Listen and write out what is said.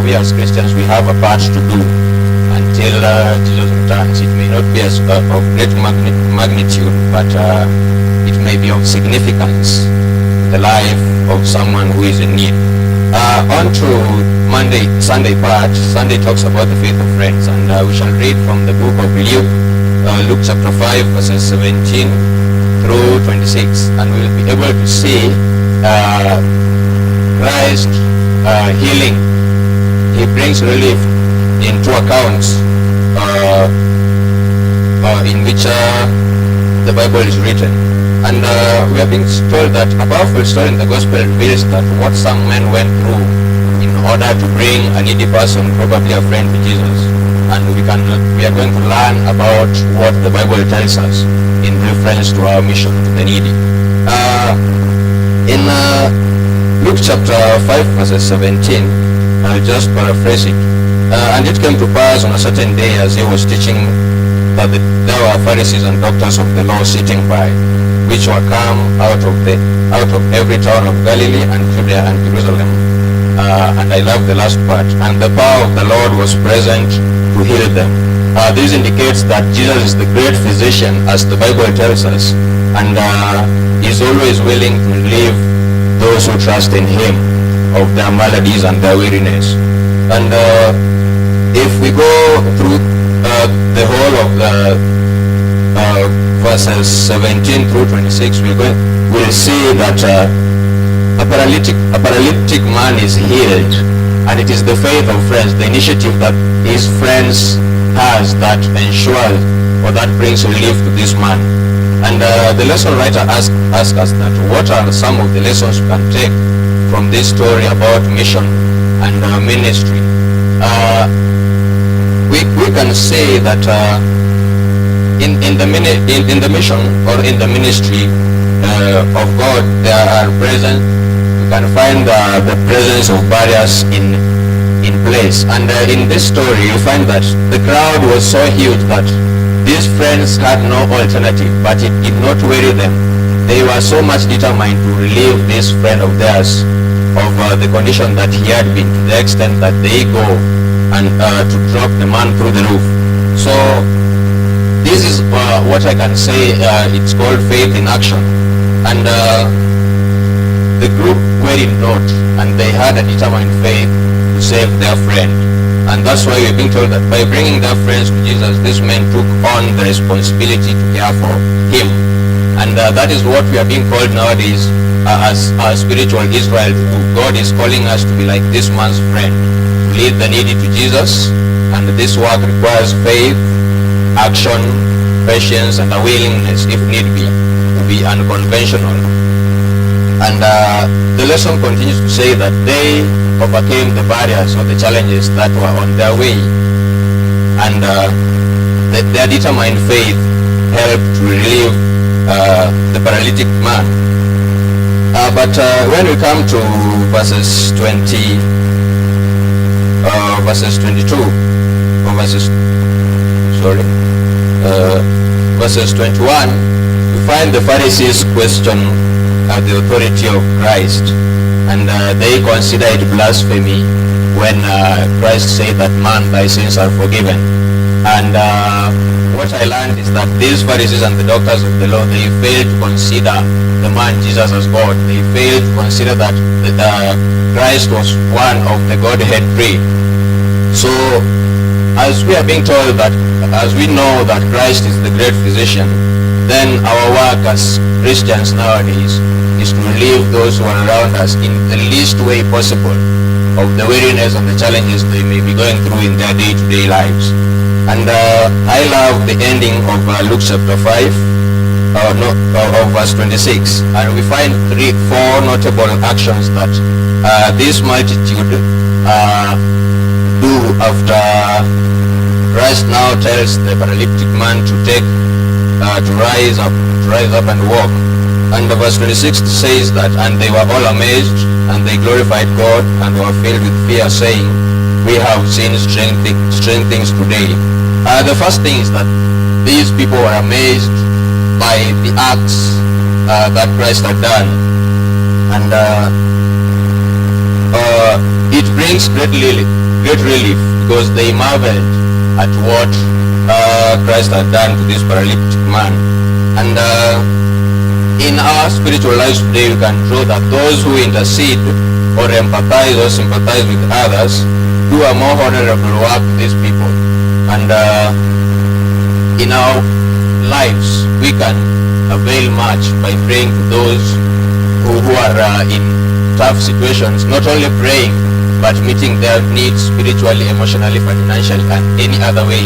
we as Christians, we have a part to do until Jesus returns. It may not be of great magnitude, but it may be of significance in the life of someone who is in need. On to Sunday part. Sunday talks about the faith of friends, and we shall read from the book of Luke chapter 5, verses 17 through 26, and we will be able to see Christ healing. He brings relief in two accounts in which the Bible is written. And we are being told that a powerful story in the gospel reveals that what some men went through in order to bring a needy person, probably a friend, to Jesus. And we are going to learn about what the Bible tells us in reference to our mission to the needy. In Luke chapter 5, verses 17, I'll just paraphrase it. And it came to pass on a certain day, as he was teaching, that there were Pharisees and doctors of the law sitting by, which were come out of every town of Galilee and Judea and Jerusalem. And I love the last part. And the power of the Lord was present to heal them. This indicates that Jesus is the great physician, as the Bible tells us, and is always willing to relieve those who trust in Him of their maladies and their weariness. And if we go through the whole of the verses 17 through 26, we'll see that a paralytic man is healed, and it is the faith of friends, the initiative that his friends has, that ensures or that brings relief to this man. And the lesson writer asks us that what are some of the lessons we can take from this story about mission and ministry. We can say that in the mission or in the ministry of God, there are present. We can find the presence of barriers in place. And in this story, you find that the crowd was so huge that these friends had no alternative, but it did not worry them. They were so much determined to relieve this friend of theirs of the condition that he had been, to the extent that they go and to drop the man through the roof. So this is what I can say. It's called faith in action. And the group were in doubt, and they had a determined faith to save their friend. And that's why we're being told that by bringing their friends to Jesus, these men took on the responsibility to care for him. And that is what we are being called nowadays as spiritual Israel. God is calling us to be like this man's friend, to lead the needy to Jesus. And this work requires faith, action, patience, and a willingness, if need be, to be unconventional. And the lesson continues to say that they overcame the barriers or the challenges that were on their way, and their determined faith helped to relieve the paralytic man. But when we come to verses 22 or verses 21, we find the Pharisees question the authority of Christ, and they consider it blasphemy when Christ said that, man, thy sins are forgiven. And what I learned is that these Pharisees and the doctors of the law, they failed to consider the man Jesus as God. They failed to consider that Christ was one of the Godhead three. So as we are being told that, as we know that Christ is the great physician, then our work as Christians nowadays is to relieve those who are around us in the least way possible of the weariness and the challenges they may be going through in their day-to-day lives. And I love the ending of Luke chapter 5, of verse 26, and we find four notable actions that this multitude do after Christ now tells the paralytic man to rise up and walk. And verse 26 says that, and they were all amazed, and they glorified God, and were filled with fear, saying, we have seen strange things today. The first thing is that these people were amazed by the acts that Christ had done, and it brings great great relief because they marveled at what Christ had done to this paralytic man. And in our spiritual lives today, we can draw that those who intercede or empathize or sympathize with others do a more honorable work to these people. And in our lives, we can avail much by praying to those who are in tough situations, not only praying, but meeting their needs spiritually, emotionally, financially, and any other way